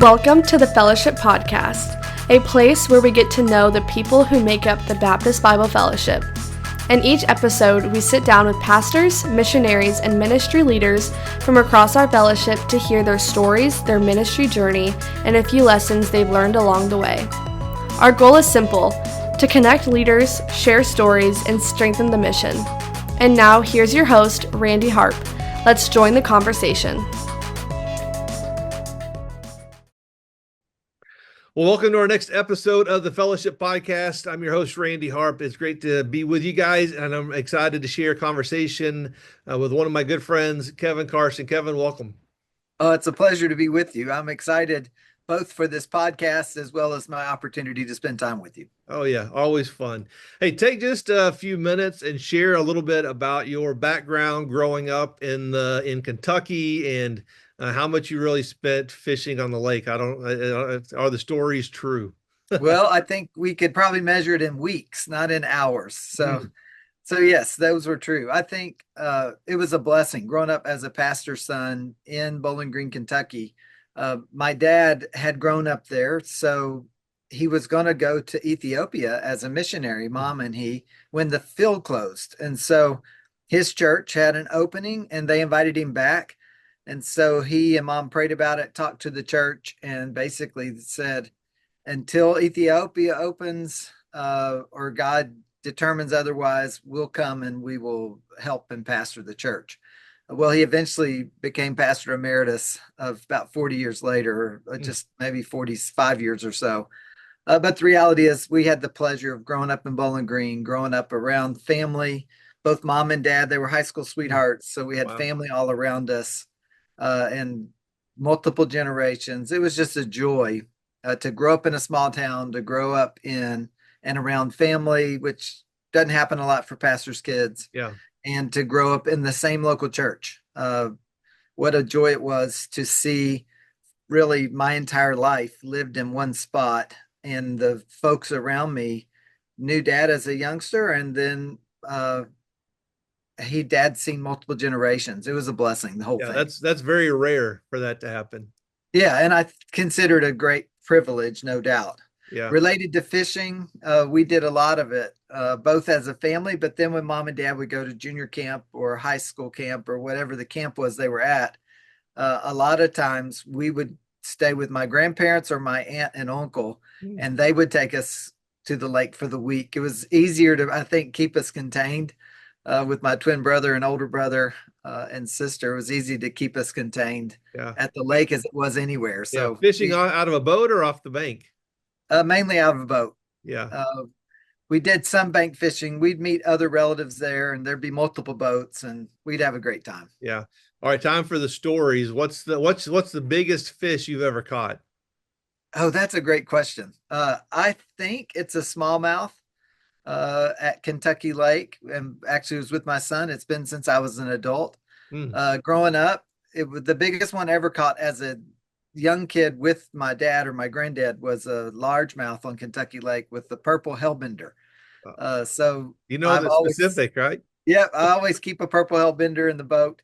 Welcome to the Fellowship Podcast, a place where we get to know the people who make up the Baptist Bible Fellowship. In each episode, we sit down with pastors, missionaries, and ministry leaders from across our fellowship to hear their stories, their ministry journey, and a few lessons they've learned along the way. Our goal is simple: to connect leaders, share stories, and strengthen the mission. And now, here's your host, Randy Harp. Let's join the conversation. Well, welcome to our next episode of the Fellowship Podcast. I'm your host, Randy Harp. It's great to be with you guys, and I'm excited to share a conversation with one of my good friends, Kevin Carson. Kevin, welcome. Oh, it's a pleasure to be with you. I'm excited both for this podcast as well as my opportunity to spend time with you. Oh, yeah, always fun. Hey, take just a few minutes and share a little bit about your background growing up in Kentucky and how much you really spent fishing on the lake. Are the stories true? Well, I think we could probably measure it in weeks, not in hours. So yes, those were true. I think it was a blessing growing up as a pastor's son in Bowling Green, Kentucky. My dad had grown up there, so he was going to go to Ethiopia as a missionary, Mom and he, when the field closed. And so his church had an opening and they invited him back. And so he and Mom prayed about it, talked to the church, and basically said, until Ethiopia opens or God determines otherwise, we'll come and we will help and pastor the church. Well, he eventually became pastor emeritus of about 40 years later, just maybe 45 years or so. But the reality is we had the pleasure of growing up in Bowling Green, growing up around family, both Mom and Dad. They were high school sweethearts. So we had family all around us. And multiple generations. It was just a joy to grow up in a small town, to grow up in and around family, which doesn't happen a lot for pastors' kids. Yeah. And to grow up in the same local church. What a joy it was to see really my entire life lived in one spot. And the folks around me knew Dad as a youngster, and then Dad's seen multiple generations. It was a blessing, the whole thing. That's very rare for that to happen. Yeah, and I consider it a great privilege, no doubt. Yeah. Related to fishing, we did a lot of it, both as a family, but then when Mom and Dad would go to junior camp or high school camp or whatever the camp was they were at, a lot of times we would stay with my grandparents or my aunt and uncle, and they would take us to the lake for the week. It was easier to, I think, keep us contained. With my twin brother and older brother and sister, it was easy to keep us contained at the lake as it was anywhere. So fishing out of a boat or off the bank? Mainly out of a boat. Yeah. We did some bank fishing. We'd meet other relatives there and there'd be multiple boats and we'd have a great time. Yeah. All right. Time for the stories. What's the biggest fish you've ever caught? Oh, that's a great question. I think it's a smallmouth. At Kentucky Lake, and actually it was with my son. It's been since I was an adult. Growing up, the biggest one I ever caught as a young kid with my dad or my granddad was a largemouth on Kentucky Lake with the purple hellbender. So you know the specific, right? Yeah, I always keep a purple hellbender in the boat.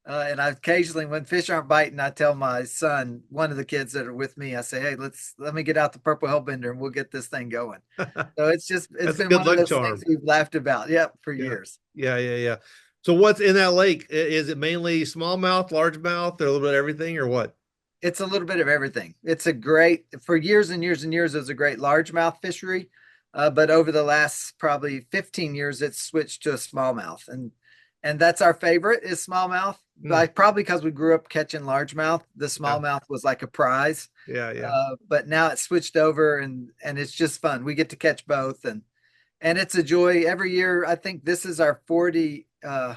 And I occasionally, when fish aren't biting, I tell my son, one of the kids that are with me, I say, hey, let me get out the purple hellbender and we'll get this thing going. So it's been one of those things we've laughed about. For years. Yeah. So what's in that lake? Is it mainly smallmouth, largemouth, or a little bit of everything, or what? It's a little bit of everything. It's for years and years and years, it was a great largemouth fishery. But over the last probably 15 years, it's switched to a smallmouth. And that's our favorite is smallmouth. Probably because we grew up catching largemouth. The smallmouth was like a prize. Yeah. But now it's switched over and it's just fun. We get to catch both and it's a joy every year. I think this is our 40. No,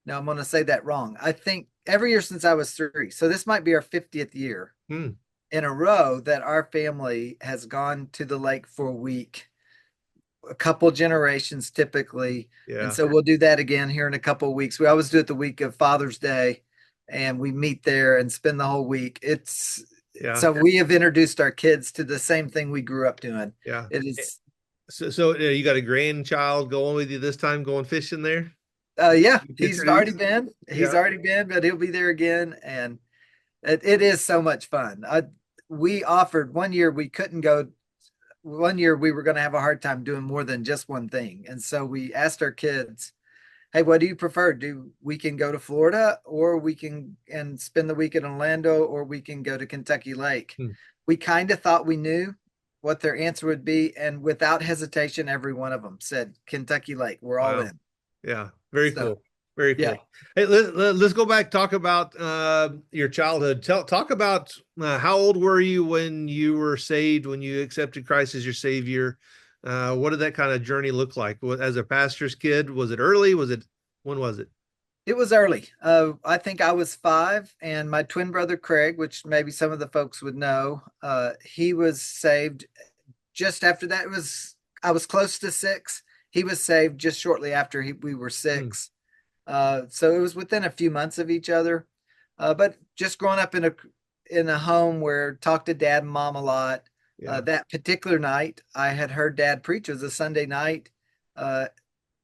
I'm going to say that wrong. I think every year since I was 3. So this might be our 50th year in a row that our family has gone to the lake for a week. A couple generations typically. And so we'll do that again here in a couple of weeks. We always do it the week of Father's Day and we meet there and spend the whole week. So we have introduced our kids to the same thing we grew up doing. Yeah. It is. So you got a grandchild going with you this time, going fishing there? He's already been, but he'll be there again. And it is so much fun. we offered one year we couldn't go. One year we were going to have a hard time doing more than just one thing. And so we asked our kids, hey, what do you prefer? Do we can go to Florida, or we can and spend the week in Orlando, or we can go to Kentucky Lake. Hmm. We kind of thought we knew what their answer would be. And without hesitation, every one of them said Kentucky Lake. We're all Wow. in. Yeah. Very So, cool. Very yeah. cool. Hey, let's go back, talk about your childhood. Talk about how old were you when you were saved, when you accepted Christ as your Savior? What did that kind of journey look like? As a pastor's kid, was it early? When was it? It was early. I think I was 5, and my twin brother Craig, which maybe some of the folks would know, he was saved just after that. I was close to 6. He was saved just shortly after we were Hmm. 6. So it was within a few months of each other. But just growing up in a home where talked to dad and mom a lot. Yeah. That particular night, I had heard dad preach. It was a Sunday night. Uh,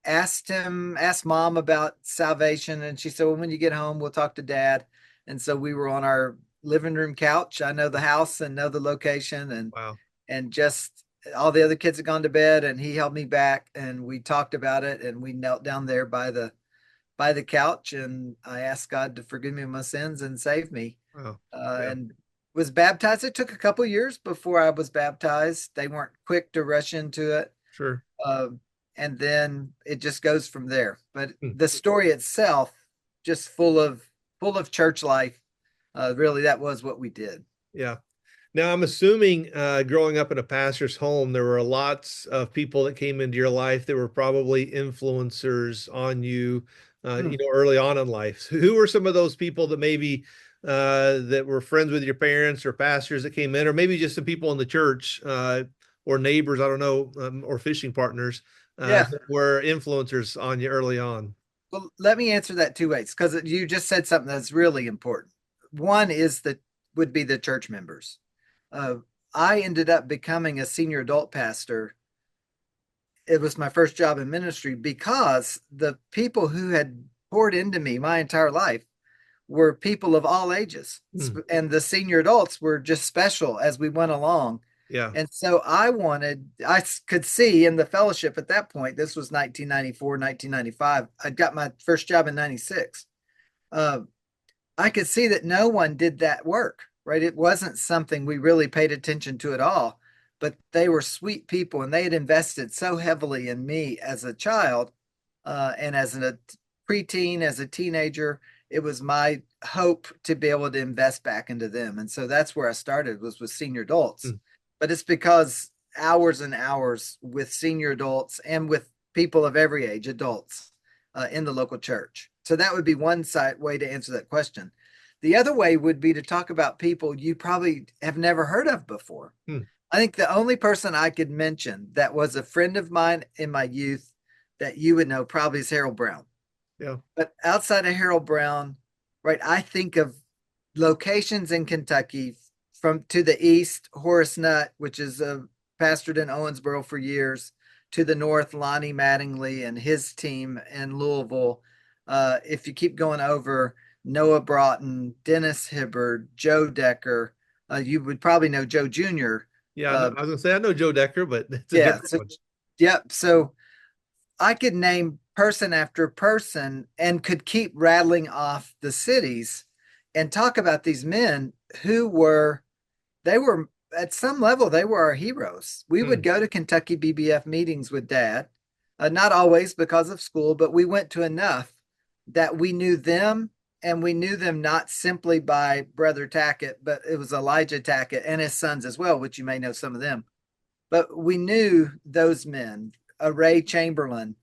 asked mom about salvation, and she said, well, when you get home, we'll talk to dad. And so we were on our living room couch. I know the house and know the location, Wow. and just all the other kids had gone to bed, and he held me back, and we talked about it, and we knelt down there by the couch, and I asked God to forgive me my sins and save me. Wow. Yeah. And was baptized. It took a couple years before I was baptized. They weren't quick to rush into it. Sure. Um, and then it just goes from there. But Hmm. the story itself, just full of church life. Really, that was what we did. Yeah. Now, I'm assuming growing up in a pastor's home, there were lots of people that came into your life that were probably influencers on you, Hmm. early on in life. So who were some of those people that maybe that were friends with your parents or pastors that came in, or maybe just some people in the church or neighbors, I don't know, or fishing partners Yeah. that were influencers on you early on? Well, let me answer that 2 ways, because you just said something that's really important. One is that would be the church members. Uh, I ended up becoming a senior adult pastor. It was my first job in ministry because the people who had poured into me my entire life were people of all ages. Hmm. And the senior adults were just special as we went along. Yeah. And so I could see in the fellowship at that point, this was 1994, 1995. I'd got my first job in 96. Uh, I could see that no one did that work, right? It wasn't something we really paid attention to at all, but they were sweet people, and they had invested so heavily in me as a child, and as a preteen, as a teenager. It was my hope to be able to invest back into them. And so that's where I started, was with senior adults. Hmm. But it's because hours and hours with senior adults and with people of every age, adults, in the local church. So that would be one way to answer that question. The other way would be to talk about people you probably have never heard of before. Hmm. I think the only person I could mention that was a friend of mine in my youth that you would know probably is Harold Brown. Yeah. But outside of Harold Brown, right, I think of locations in Kentucky. From to the east, Horace Nutt, which is pastored in Owensboro for years. To the north, Lonnie Mattingly and his team in Louisville. If you keep going over, Noah Broughton, Dennis Hibbard, Joe Decker. You would probably know Joe Jr. Yeah. I was gonna say I know Joe Decker, but it's a Yeah. different So, one. yep. So I could name person after person and could keep rattling off the cities and talk about these men who were, they were at some level, they were our heroes. We Hmm. would go to Kentucky BBF meetings with dad, not always because of school, but we went to enough that we knew them, and we knew them not simply by Brother Tackett, but it was Elijah Tackett and his sons as well, which you may know some of them. But we knew those men, Ray Chamberlain,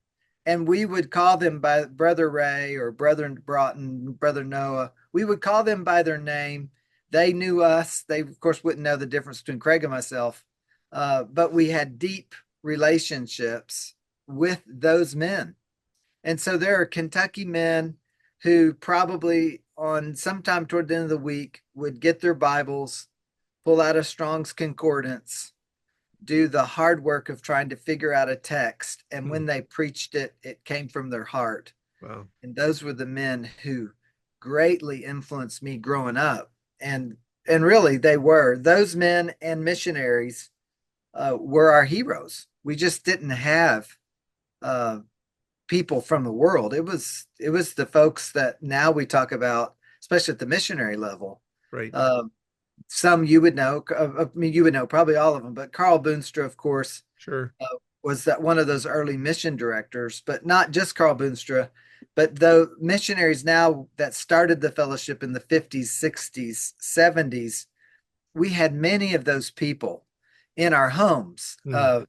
and we would call them by Brother Ray or Brother Broughton, Brother Noah. We would call them by their name. They knew us. They, of course, wouldn't know the difference between Craig and myself, but we had deep relationships with those men. And so there are Kentucky men who probably on sometime toward the end of the week would get their Bibles, pull out a Strong's Concordance, do the hard work of trying to figure out a text. And Hmm. when they preached it, it came from their heart. Wow. And those were the men who greatly influenced me growing up. And and really they were. Those men and missionaries were our heroes. We just didn't have uh, people from the world. It was the folks that now we talk about, especially at the missionary level. Right. Um, some you would know. I mean, you would know probably all of them, but Carl Boonstra, of course, Sure. was that one of those early mission directors. But not just Carl Boonstra, but the missionaries now that started the fellowship in the 50s, 60s, 70s. We had many of those people in our homes. Mm.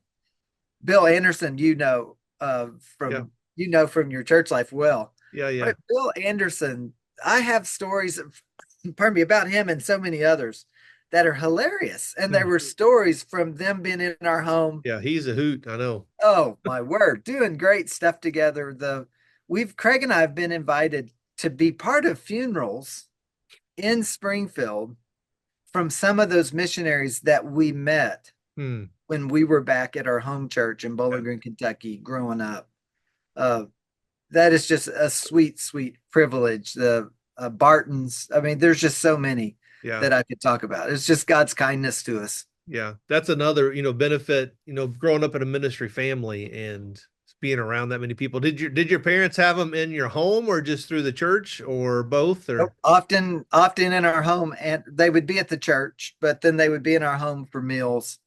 Bill Anderson, Yeah. from your church life well. Yeah. Yeah. Right, Bill Anderson, I have stories pardon me, about him and so many others that are hilarious. And there Mm. were stories from them being in our home. Yeah. He's a hoot. I know. Oh my word, doing great stuff together. Craig and I have been invited to be part of funerals in Springfield from some of those missionaries that we met Mm. when we were back at our home church in Yeah. Bowling Green, Kentucky, growing up. Uh, that is just a sweet, sweet privilege. The Bartons, I mean, there's just so many Yeah. that I could talk about. It's just God's kindness to us. Yeah. That's another, benefit, growing up in a ministry family and being around that many people. Did your parents have them in your home or just through the church or both or? Often in our home, and they would be at the church, but then they would be in our home for meals.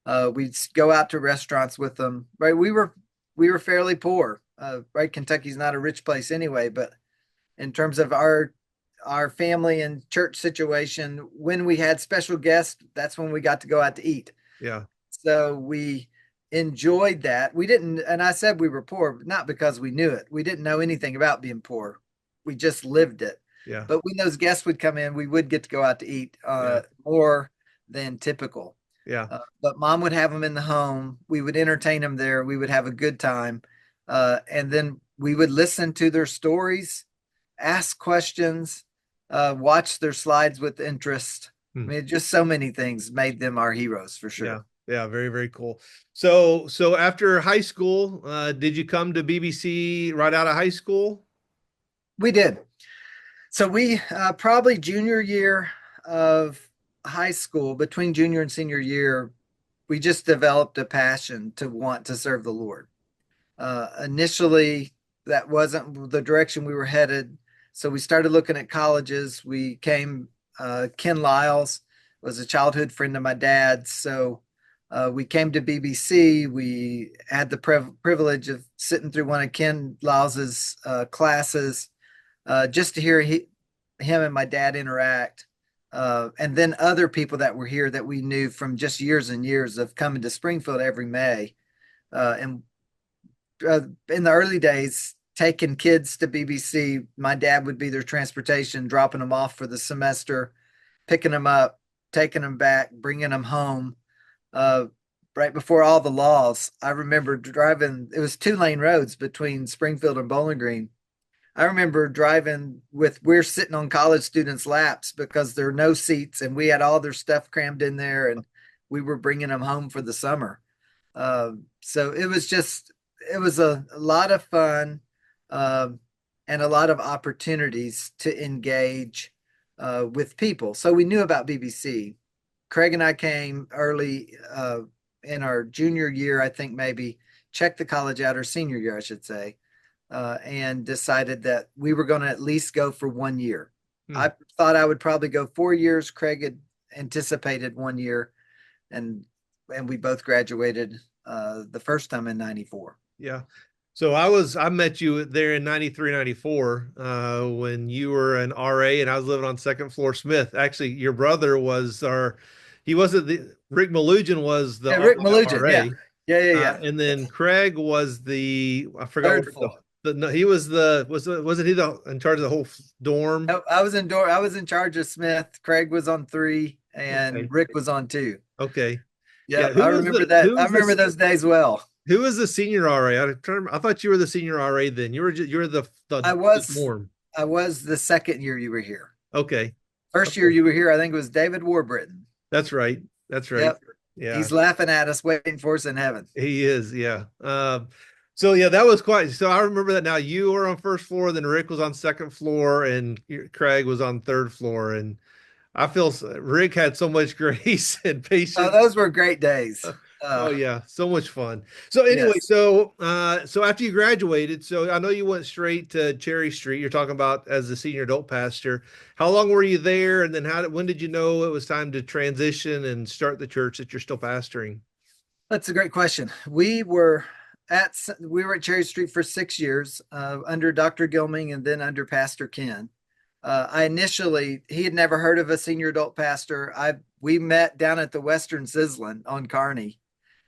We'd go out to restaurants with them. Right, we were fairly poor. Right, Kentucky's not a rich place anyway, but in terms of our family and church situation, when we had special guests, that's when we got to go out to eat. Yeah. So we enjoyed that. We didn't, and I said we were poor, not because we knew it. We didn't know anything about being poor. We just lived it. Yeah. But when those guests would come in, we would get to go out to eat Yeah. more than typical. Yeah. But mom would have them in the home. We would entertain them there. We would have a good time. And then we would listen to their stories, ask questions, watch their slides with interest. I mean, just so many things made them our heroes for sure. Yeah. Yeah. Very, very cool. So after high school, did you come to BBC right out of high school? We did. So we probably junior year of high school, between junior and senior year, we just developed a passion to want to serve the Lord. Initially, that wasn't the direction we were headed. So we started looking at colleges. Ken Lyles was a childhood friend of my dad's. So we came to BBC. We had the privilege of sitting through one of Ken Lyles's classes just to hear him and my dad interact. And then other people that were here that we knew from just years and years of coming to Springfield every May. And in the early days, taking kids to BBC, my dad would be their transportation, dropping them off for the semester, picking them up, taking them back, bringing them home. Right before all the laws, I remember driving, it was 2-lane roads between Springfield and Bowling Green. I remember we're sitting on college students' laps because there are no seats and we had all their stuff crammed in there and we were bringing them home for the summer. So it was a lot of fun and a lot of opportunities to engage with people. So we knew about BBC. Craig and I came early in our junior year, I think maybe checked the college out, or senior year, I should say. And decided that we were going to at least go for 1 year. I thought I would probably go 4 years. Craig had anticipated 1 year, and we both graduated the first time in 94. Yeah. So I met you there in 93, 94, when you were an RA and I was living on second floor Smith. Actually, your brother he wasn't Rick Malugian was the Rick Malugian, RA. Yeah. And then Craig was I forgot Third what floor. no, he was wasn't he in charge of the whole dorm? I was in charge of Smith. Craig was on 3 and Okay. Rick was on 2. Okay. Yeah, Who I was remember the- that. who I was remember the- those days well. Who was the senior RA? I thought you were the senior RA then. You were the I was. dorm. I was the second year you were here. Okay. First year you were here, I think it was David Warburton. That's right. That's right. Yep. Yeah. He's laughing at us, waiting for us in heaven. He is. Yeah. So yeah, that was quite. So I remember that now. You were on first floor, then Rick was on second floor, and Craig was on third floor. And I feel Rick had so much grace and Oh, patience. those were great days. Oh yeah, so much fun. So anyway, Yes. so after you graduated, so I know you went straight to Cherry Street. You're talking about as a senior adult pastor. How long were you there, and then when did you know it was time to transition and start the church that you're still pastoring? That's a great question. We were at Cherry Street for 6 years, under Dr. Gilming and then under Pastor Ken. He had never heard of a senior adult pastor. We met down at the Western Sizzlin on Kearney.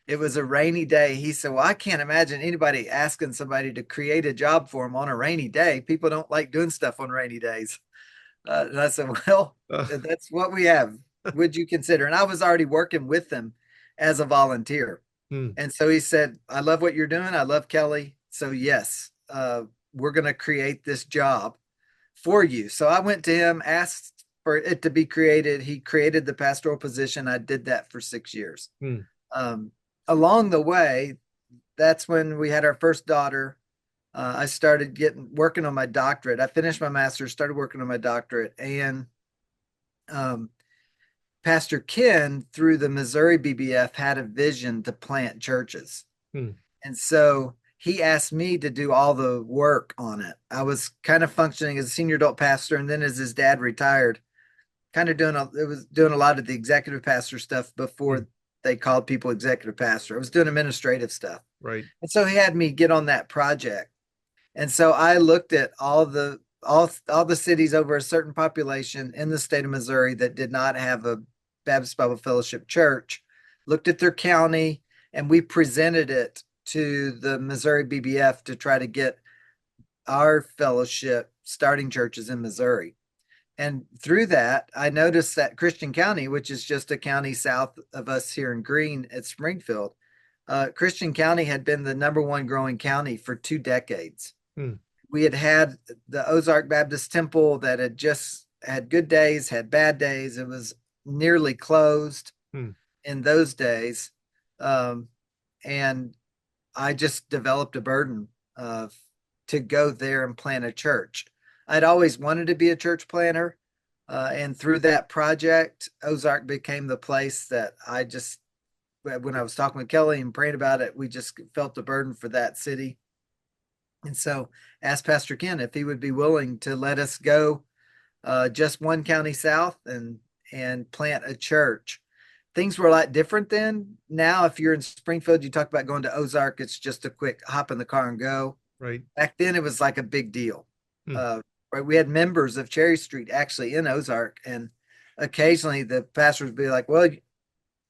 It was a rainy day. He said, "Well, I can't imagine anybody asking somebody to create a job for them on a rainy day. People don't like doing stuff on rainy days." And I said, "Well, Uh, that's what we have. Would you consider?" And I was already working with them as a volunteer. hmm, And so he said, "I love what you're doing. I love Kelly. So, yes, we're going to create this job for you." So I went to him, asked for it to be created. He created the pastoral position. I did that for 6 years. hmm, Um, Along the way, that's when we had our first daughter. I started working on my doctorate. I finished my master's, started working on my doctorate, and um, Pastor Ken, through the Missouri BBF, had a vision to plant churches. hmm, And so he asked me to do all the work on it. I was kind of functioning as a senior adult pastor, and then as his dad retired, kind of doing a lot of the executive pastor stuff hmm, before they called people executive pastor. I was doing administrative stuff. right. And so he had me get on that project. And so I looked at all the cities over a certain population in the state of Missouri that did not have a Baptist Bible Fellowship church, looked at their county, and we presented it to the Missouri BBF to try to get our fellowship starting churches in Missouri. And through that, I noticed that Christian County, which is just a county south of us here in Greene at Springfield, Christian County had been the number one growing county for 2 decades. Hmm, We had the Ozark Baptist Temple that had just had good days, had bad days. It was nearly closed hmm, in those days. Um, and I just developed a burden of to go there and plant a church. I'd always wanted to be a church planter. And through that project, Ozark became the place that when I was talking with Kelly and praying about it, we just felt the burden for that city. And so asked Pastor Ken if he would be willing to let us go just one county south and plant a church. Things were a lot different then. Now, if you're in Springfield, you talk about going to Ozark, it's just a quick hop in the car and go. right. Back then, it was like a big deal. Hmm, Right, we had members of Cherry Street actually in Ozark, and occasionally the pastors would be like, "Well,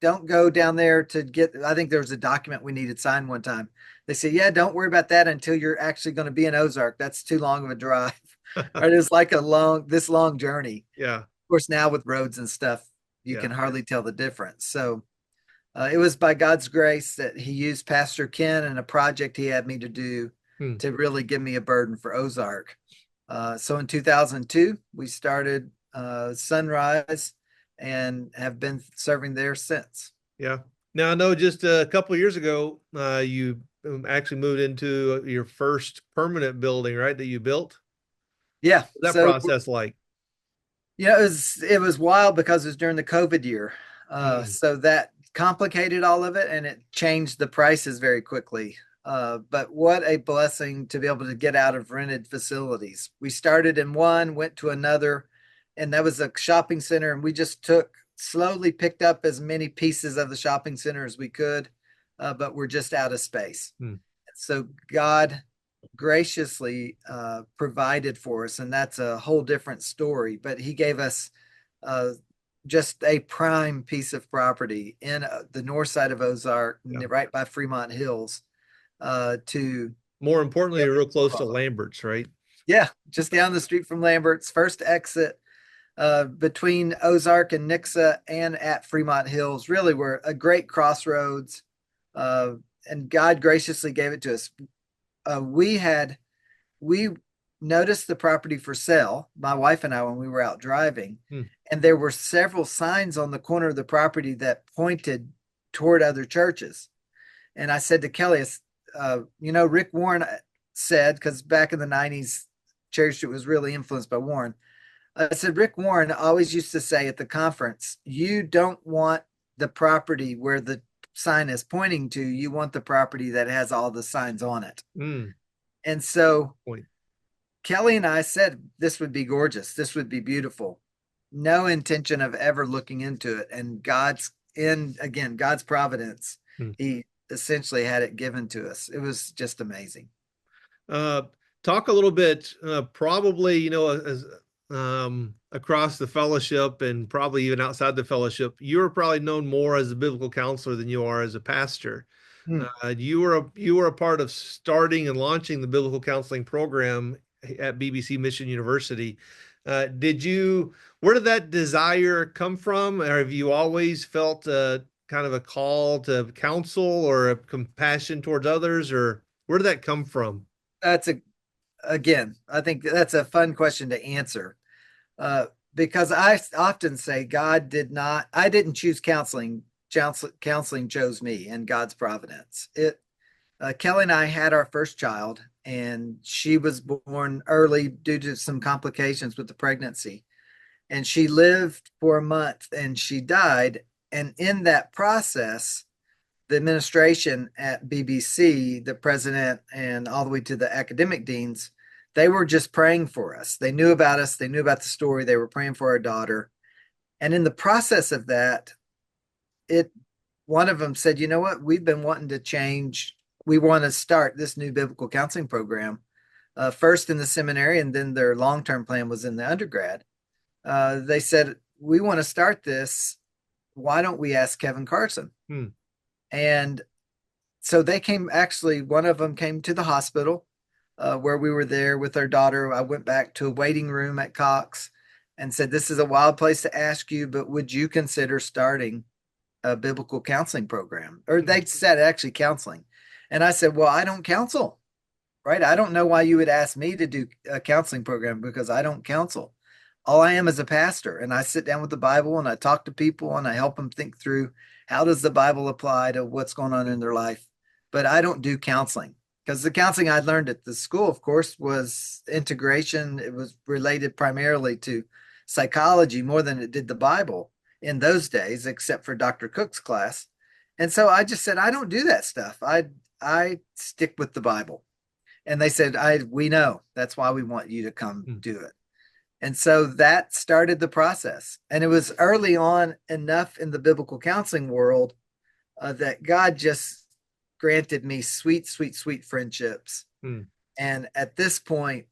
don't go down there to get." I think there was a document we needed signed one time. They said, "Yeah, don't worry about that until you're actually going to be in Ozark. That's too long of a drive." Right? It's like this long journey. yeah, Of course, now with roads and stuff, you yeah. can hardly tell the difference. So it was by God's grace that He used Pastor Ken and a project he had me to do Hmm. to really give me a burden for Ozark. So in 2002, we started Sonrise and have been serving there since. Yeah. Now I know just a couple of years ago, you actually moved into your first permanent building, right? That you built. Yeah. What's that So process like? it was wild because it was during the COVID year. Mm, So that complicated all of it and it changed the prices very quickly. But what a blessing to be able to get out of rented facilities. We started in one, went to another, and that was a shopping center. And we just slowly picked up as many pieces of the shopping center as we could, but we're just out of space. mm, So God graciously provided for us, and that's a whole different story. But He gave us uh, just a prime piece of property in the north side of Ozark, yeah. right by Fremont Hills. To More importantly, real close to Lambert's, right? Yeah, just down the street from Lambert's, first exit between Ozark and Nixa, and at Fremont Hills. Really, we're a great crossroads, and God graciously gave it to us. We noticed the property for sale, my wife and I, when we were out driving, Hmm, and there were several signs on the corner of the property that pointed toward other churches. And I said to Kelly, Rick Warren said, because back in the 90s, Cherry Street was really influenced by Warren. I said, Rick Warren always used to say at the conference, you don't want the property where the sign is pointing to, you want the property that has all the signs on it. Mm, And so point. Kelly and I said, this would be gorgeous. This would be beautiful. No intention of ever looking into it. And God's providence, Mm. he essentially had it given to us. It was just amazing. Uh, Talk a little bit, probably, as across the fellowship and probably even outside the fellowship, you're probably known more as a biblical counselor than you are as a pastor. Hmm. You were a part of starting and launching the biblical counseling program at BBC Mission University. Where did that desire come from? Or have you always felt kind of a call to counsel or a compassion towards others, or where did that come from? That's again, I think that's a fun question to answer. Because I often say I didn't choose counseling. Counseling chose me and God's providence. Kelly and I had our first child, and she was born early due to some complications with the pregnancy. And she lived for a month and she died. And in that process, the administration at BBC, the president, and all the way to the academic deans, they were just praying for us. They knew about us, they knew about the story, they were praying for our daughter. And in the process of that, it one of them said, you know what, we've been wanting to change. We want to start this new biblical counseling program, first in the seminary, and then their long-term plan was in the undergrad. They said, we want to start this. Why don't we ask Kevin Carson? Hmm. And so they came, actually, one of them came to the hospital where we were there with our daughter. I went back to a waiting room at Cox and said, this is a wild place to ask you, but would you consider starting a biblical counseling program? Or they said actually counseling. And I said, well, I don't counsel, right? I don't know why you would ask me to do a counseling program because I don't counsel. All I am is a pastor, and I sit down with the Bible and I talk to people and I help them think through how does the Bible apply to what's going on in their life. But I don't do counseling because the counseling I learned at the school, of course, was integration. It was related primarily to psychology more than it did the Bible in those days, except for Dr. Cook's class. And so I just said, I don't do that stuff. I stick with the Bible. And they said, we know. That's why we want you to come do it. And so that started the process. And it was early on enough in the biblical counseling world that God just granted me sweet, sweet, sweet friendships. Hmm. And at this point,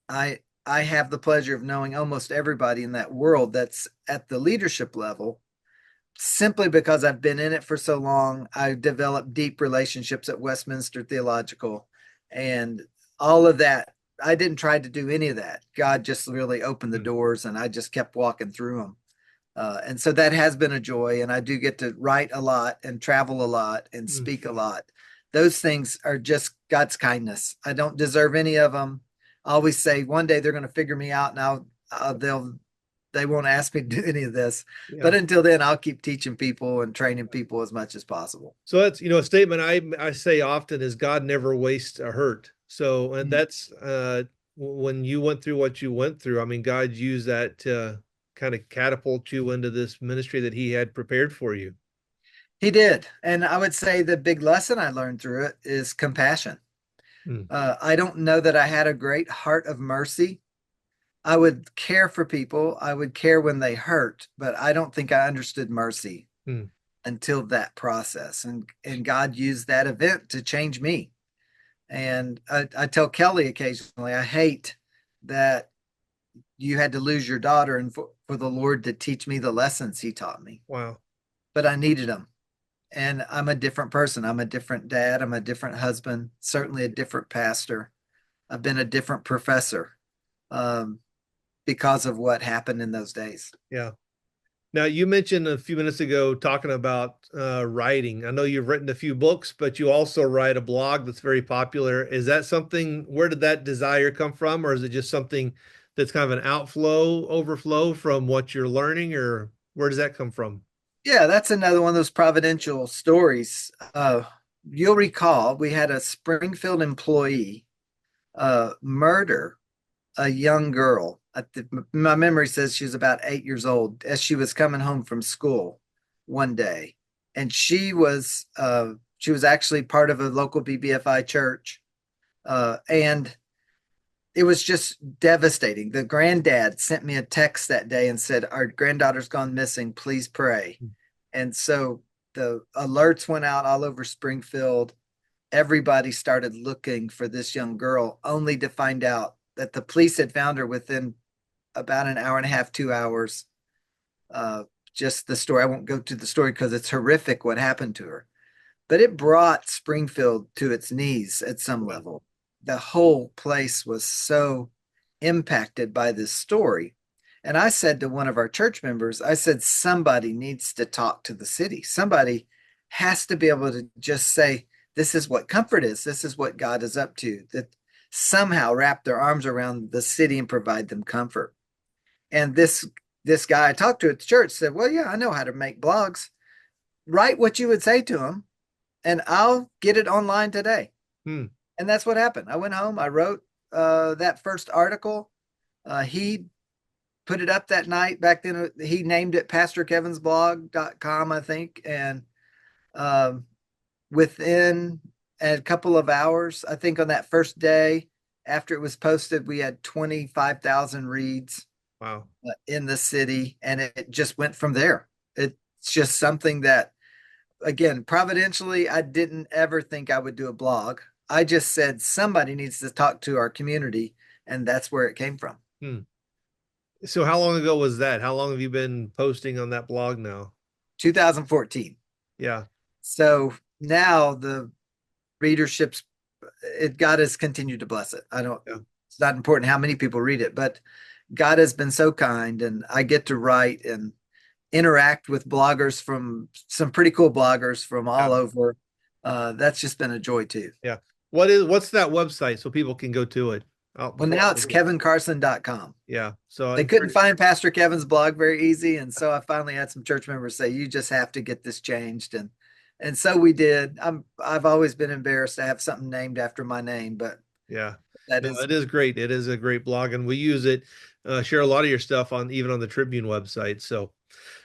I have the pleasure of knowing almost everybody in that world that's at the leadership level. Simply because I've been in it for so long, I developed deep relationships at Westminster Theological and all of that. I didn't try to do any of that. God just really opened the doors and I just kept walking through them. And so that has been a joy. And I do get to write a lot and travel a lot and speak a lot. Those things are just God's kindness. I don't deserve any of them. I always say one day they're going to figure me out and they won't ask me to do any of this. Yeah. But until then, I'll keep teaching people and training people as much as possible. So that's, a statement I say often is God never wastes a hurt. So, and that's when you went through what you went through, I mean, God used that to kind of catapult you into this ministry that he had prepared for you. He did. And I would say the big lesson I learned through it is compassion. I don't know that I had a great heart of mercy. I would care for people. I would care when they hurt, but I don't think I understood mercy until that process. And God used that event to change me. And I tell Kelly occasionally, I hate that you had to lose your daughter and for the Lord to teach me the lessons he taught me. Wow. But I needed them. And I'm a different person. I'm a different dad. I'm a different husband, certainly a different pastor. I've been a different professor because of what happened in those days. Yeah. Now, you mentioned a few minutes ago talking about writing. I know you've written a few books, but you also write a blog that's very popular. Is that something, where did that desire come from? Or is it just something that's kind of an overflow from what you're learning? Or where does that come from? Yeah, that's another one of those providential stories. You'll recall we had a Springfield employee murder a young girl My memory says she was about 8 years old as she was coming home from school one day, and she was actually part of a local BBFI church, and it was just devastating. The granddad sent me a text that day and said, "Our granddaughter's gone missing. Please pray." And so the alerts went out all over Springfield. Everybody started looking for this young girl, only to find out that the police had found her within about an hour and a half, 2 hours. Just the story. I won't go to the story because it's horrific what happened to her, but it brought Springfield to its knees at some level. The whole place was so impacted by this story. And I said to one of our church members, I said, somebody needs to talk to the city. Somebody has to be able to just say, this is what comfort is. This is what God is up to, that somehow wrap their arms around the city and provide them comfort. And this guy I talked to at the church said, well, yeah, I know how to make blogs. Write what you would say to him, and I'll get it online today. And that's what happened. I went home. I wrote that first article. He put it up that night. Back then, he named it PastorKevinsBlog.com, I think. And within a couple of hours, I think on that first day after it was posted, we had 25,000 reads. Wow. In the city, and it just went from there. It's just something that, again, providentially, I didn't ever think I would do a blog. I just said somebody needs to talk to our community, and that's where it came from. So how long ago was that? How long have you been posting on that blog now? 2014. Yeah. So now the readership's, God has continued to bless it. It's not important how many people read it, but God has been so kind, and I get to write and interact with bloggers, from some pretty cool bloggers from all over. That's just been a joy too. Yeah. What's that website so people can go to it? Well, now it's kevincarson.com. Yeah. So they couldn't find Pastor Kevin's blog very easy. And so I finally had some church members say, you just have to get this changed. And so we did. I've always been embarrassed to have something named after my name, but yeah, it is great. It is a great blog, and we use it, share a lot of your stuff even on the Tribune website. So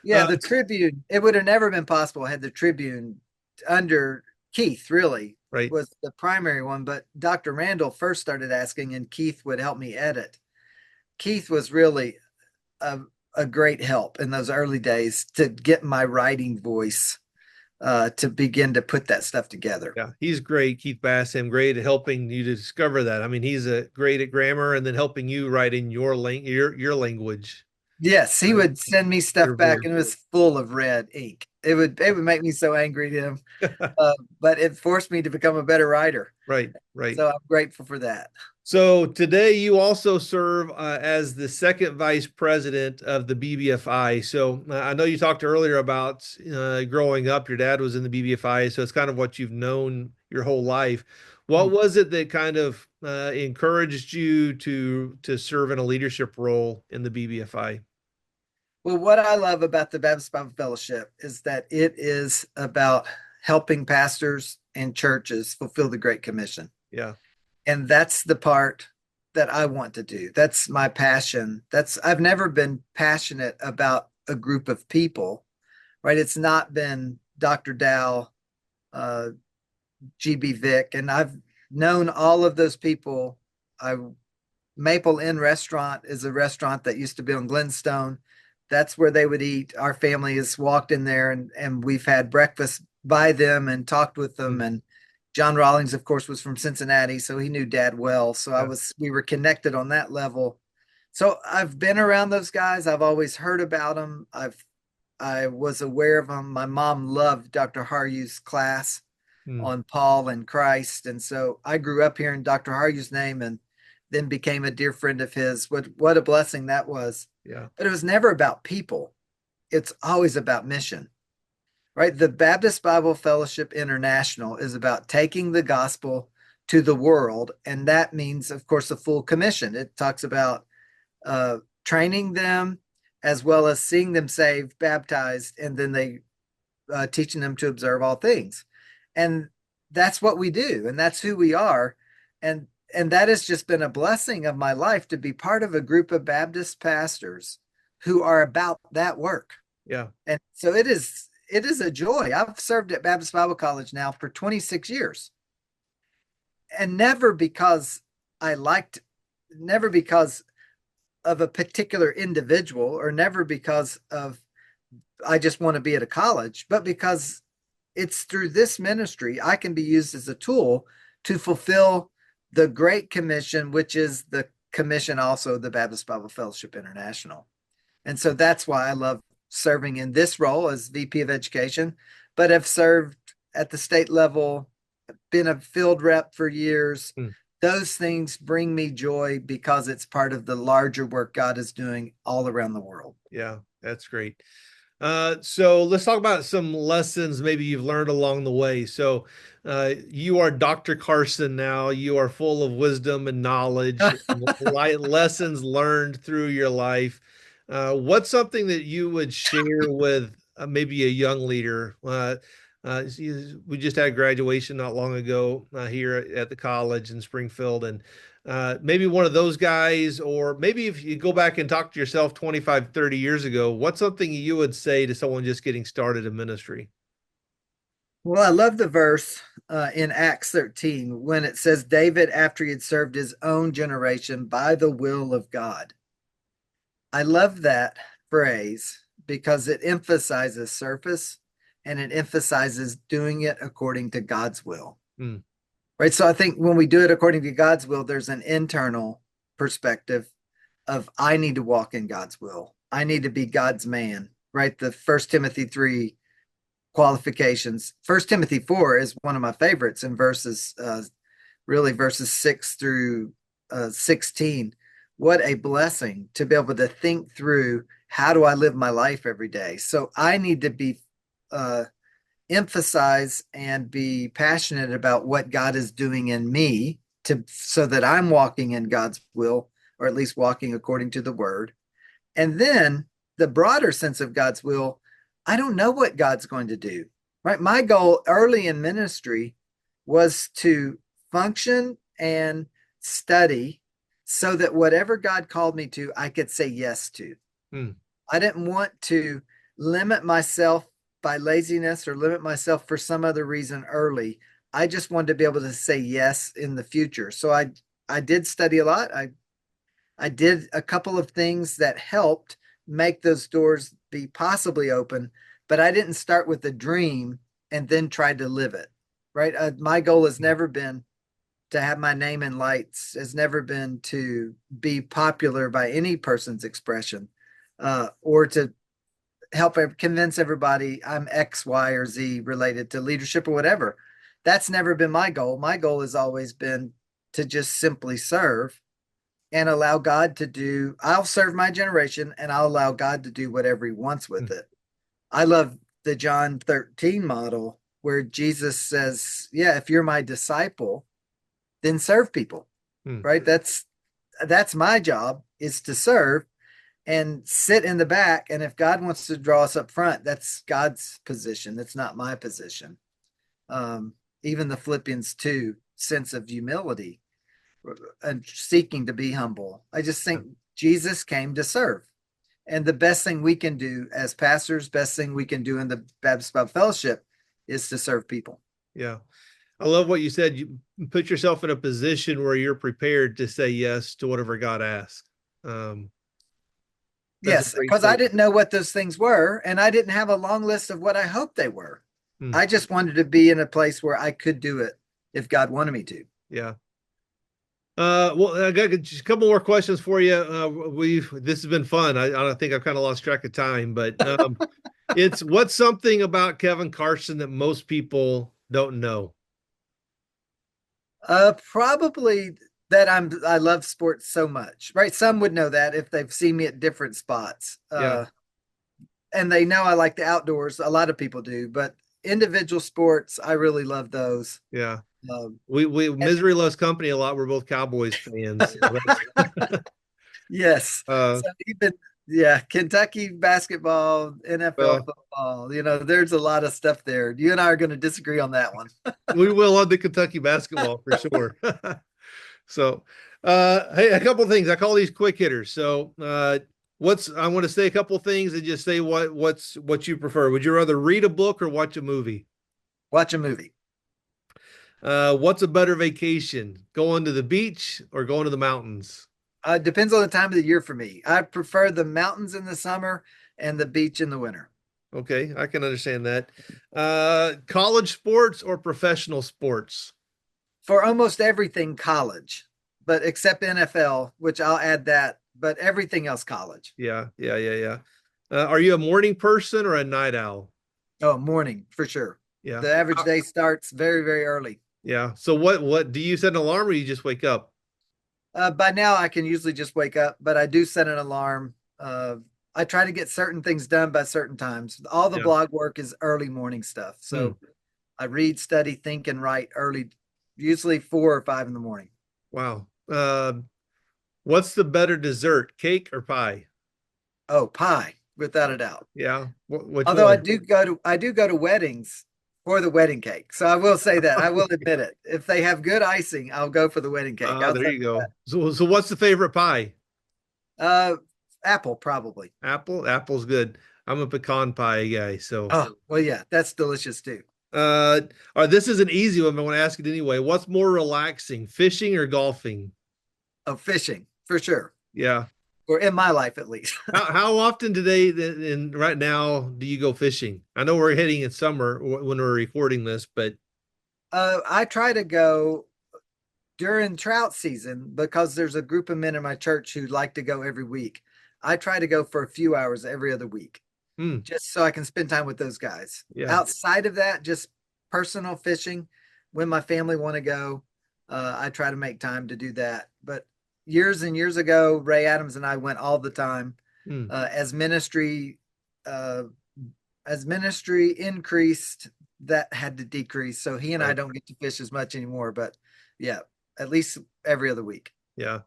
yeah, the Tribune, it would have never been possible had the Tribune under Keith really was the primary one, but Dr. Randall first started asking, and Keith would help me edit. Keith was really a great help in those early days to get my writing voice, to begin to put that stuff together. Yeah, he's great. Keith Bassam, great at helping you to discover that. I mean, he's great at grammar, and then helping you write in your language. Yes, he would send me stuff back, and it was full of red ink. It would make me so angry to him, but it forced me to become a better writer. Right. So I'm grateful for that. So today you also serve as the second vice president of the BBFI. So I know you talked earlier about growing up. Your dad was in the BBFI, so it's kind of what you've known your whole life. What was it that kind of encouraged you to serve in a leadership role in the BBFI? Well, what I love about the Baptist Bible Fellowship is that it is about helping pastors and churches fulfill the Great Commission. Yeah. And that's the part that I want to do. That's my passion. I've never been passionate about a group of people, right? It's not been Dr. Dow, GB Vick, and I've known all of those people. Maple Inn Restaurant is a restaurant that used to be on Glenstone. That's where they would eat. Our family has walked in there, and we've had breakfast by them and talked with them. And John Rawlings, of course, was from Cincinnati, so he knew Dad well. So we were connected on that level. So I've been around those guys. I've always heard about them. I was aware of them. My mom loved Dr. Haryu's class on Paul and Christ. And so I grew up hearing Dr. Haryu's name, and then became a dear friend of his. What a blessing that was. Yeah. But it was never about people. It's always about mission, right? The Baptist Bible Fellowship International is about taking the gospel to the world. And that means, of course, the full commission. It talks about training them, as well as seeing them saved, baptized, and then teaching them to observe all things. And that's what we do. And that's who we are. And And that has just been a blessing of my life to be part of a group of Baptist pastors who are about that work. Yeah. And so it is a joy. I've served at Baptist Bible College now for 26 years. And never because I liked, never because of a particular individual, or never because of I just want to be at a college, but because it's through this ministry I can be used as a tool to fulfill the Great Commission, which is the commission also of the Baptist Bible Fellowship International. And so that's why I love serving in this role as VP of Education, but have served at the state level, been a field rep for years. Those things bring me joy because it's part of the larger work God is doing all around the world. Yeah, that's great. So let's talk about some lessons maybe you've learned along the way. So you are Dr. Carson now. You are full of wisdom and knowledge, lessons learned through your life. What's something that you would share with maybe a young leader? We just had graduation not long ago here at the college in Springfield, and maybe one of those guys, or maybe if you go back and talk to yourself 25, 30 years ago, what's something you would say to someone just getting started in ministry? Well, I love the verse in Acts 13 when it says, David, after he had served his own generation by the will of God. I love that phrase because it emphasizes service and it emphasizes doing it according to God's will. Right. So I think when we do it according to God's will, there's an internal perspective of I need to walk in God's will. I need to be God's man. Right. The 1 Timothy 3 qualifications. 1 Timothy 4 is one of my favorites in verses 6 through 16. What a blessing to be able to think through, how do I live my life every day? So I need to be emphasize and be passionate about what God is doing in me so that I'm walking in God's will, or at least walking according to the word. And then the broader sense of God's will, I don't know what God's going to do, right? My goal early in ministry was to function and study so that whatever God called me to, I could say yes to. I didn't want to limit myself by laziness or limit myself for some other reason early. I just wanted to be able to say yes in the future. So I did study a lot. I did a couple of things that helped make those doors be possibly open, but I didn't start with a dream and then try to live it, right? My goal has never been to have my name in lights, has never been to be popular by any person's expression, or to help convince everybody I'm X, Y, or Z related to leadership or whatever. That's never been my goal. My goal has always been to just simply serve and allow God to do. I'll serve my generation and I'll allow God to do whatever he wants with it. I love the John 13 model where Jesus says, yeah, if you're my disciple, then serve people, right? That's my job, is to serve and sit in the back. And if God wants to draw us up front, that's God's position. That's not my position. Even the Philippians 2 sense of humility and seeking to be humble. I just think Jesus came to serve. And the best thing we can do as pastors, best thing we can do in the Baptist Bible Fellowship is to serve people. Yeah. I love what you said. You put yourself in a position where you're prepared to say yes to whatever God asks. Yes, because I didn't know what those things were, and I didn't have a long list of what I hoped they were. I just wanted to be in a place where I could do it if God wanted me to. Yeah. Well, I got just a couple more questions for you. This has been fun. I think I've kind of lost track of time, but what's something about Kevin Carson that most people don't know? Probably that I love sports so much, right? Some would know that if they've seen me at different spots. And they know I like the outdoors. A lot of people do, but individual sports, I really love those. Yeah. We misery loves company a lot. We're both Cowboys fans. Yes. So even Kentucky basketball, NFL football, there's a lot of stuff there. You and I are going to disagree on that one. We will on the Kentucky basketball for sure. So, hey, a couple things. I call these quick hitters. So, I want to say a couple things and just say what you prefer. Would you rather read a book or watch a movie? Watch a movie. What's a better vacation? Going to the beach or going to the mountains? Depends on the time of the year for me. I prefer the mountains in the summer and the beach in the winter. Okay, I can understand that. College sports or professional sports? For almost everything, college, but except NFL, which I'll add that, but everything else, college. Yeah, yeah, yeah, yeah. Are you a morning person or a night owl? Oh, morning for sure. Yeah. The average day starts very, very early. Yeah. So what do you set an alarm or you just wake up? By now, I can usually just wake up, but I do set an alarm. I try to get certain things done by certain times. All the Yeah. blog work is early morning stuff. So I read, study, think, and write early, usually 4 or 5 in the morning. Wow. What's the better dessert, cake or pie? Oh, pie, without a doubt. Yeah. Which Although one? I do go to weddings for the wedding cake. So I will say that. I will admit it. If they have good icing, I'll go for the wedding cake. There you go. So what's the favorite pie? Apple, probably. Apple? Apple's good. I'm a pecan pie guy. So Oh, well, yeah, that's delicious too. this is an easy one, but I want to ask it anyway. What's more relaxing, fishing or golfing? Oh, fishing for sure. Yeah. Or in my life, at least. How often today and right now do you go fishing? I know we're heading in summer when we're recording this, but I try to go during trout season because there's a group of men in my church who like to go every week. I try to go for a few hours every other week just so I can spend time with those guys. Yeah. Outside of that, just personal fishing when my family want to go. I try to make time to do that. But years and years ago, Ray Adams and I went all the time. As ministry increased, that had to decrease. So he and I don't get to fish as much anymore. But yeah, at least every other week. Yeah.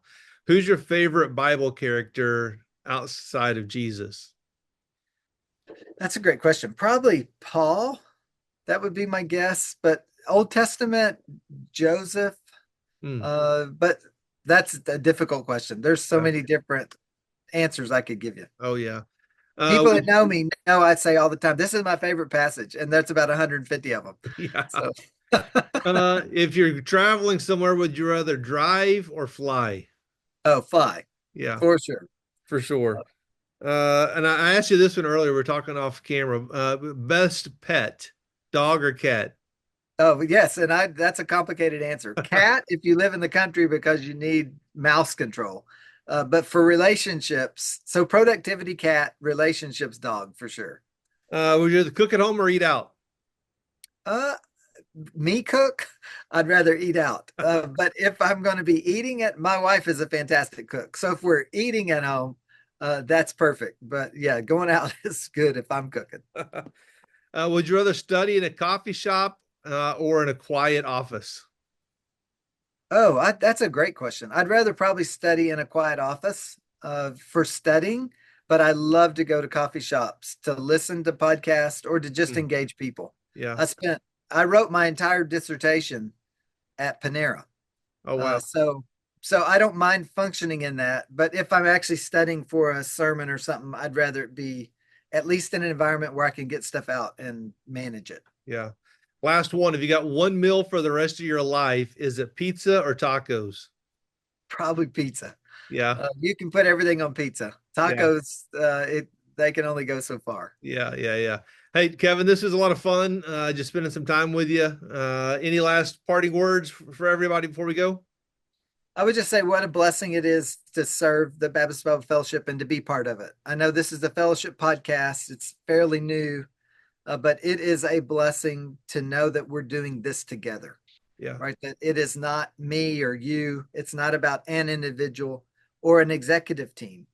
Who's your favorite Bible character outside of Jesus? That's a great question. Probably Paul. That would be my guess. But Old Testament, Joseph. But that's a difficult question. There's so many different answers I could give you. Oh, yeah. People that know me know I say all the time, this is my favorite passage, and that's about 150 of them. Yeah. So. If you're traveling somewhere, would you rather drive or fly? Oh, fly. Yeah, for sure. For sure. And I asked you this one earlier. We're talking off camera. Best pet, dog or cat? Oh, yes. And that's a complicated answer. Cat, if you live in the country because you need mouse control. But for relationships, so productivity, cat, relationships, dog, for sure. Would you rather cook at home or eat out? Me cook, I'd rather eat out. But if I'm going to be eating it, my wife is a fantastic cook. So if we're eating at home, that's perfect. But yeah, going out is good if I'm cooking. Would you rather study in a coffee shop or in a quiet office? Oh, that's a great question. I'd rather probably study in a quiet office for studying, but I love to go to coffee shops to listen to podcasts or to just engage people. Yeah. I wrote my entire dissertation at Panera. Oh, wow. So I don't mind functioning in that, but if I'm actually studying for a sermon or something, I'd rather it be at least in an environment where I can get stuff out and manage it. Yeah. Last one. If you got one meal for the rest of your life, is it pizza or tacos? Probably pizza. Yeah. You can put everything on pizza. Tacos, they can only go so far. Yeah. Yeah. Yeah. Hey, Kevin, this was a lot of fun. Just spending some time with you. Any last parting words for everybody before we go? I would just say what a blessing it is to serve the Baptist Bible Fellowship and to be part of it. I know this is the Fellowship podcast. It's fairly new, but it is a blessing to know that we're doing this together. Yeah. Right. That it is not me or you. It's not about an individual or an executive team.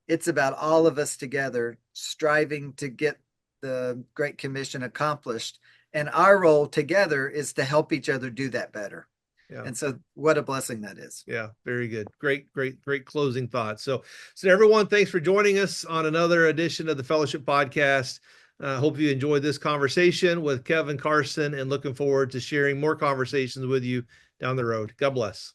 It's about all of us together striving to get the Great Commission accomplished. And our role together is to help each other do that better. Yeah. And so what a blessing that is. Yeah, very good. Great closing thoughts. So everyone, thanks for joining us on another edition of the Fellowship Podcast. Hope you enjoyed this conversation with Kevin Carson and looking forward to sharing more conversations with you down the road. God bless.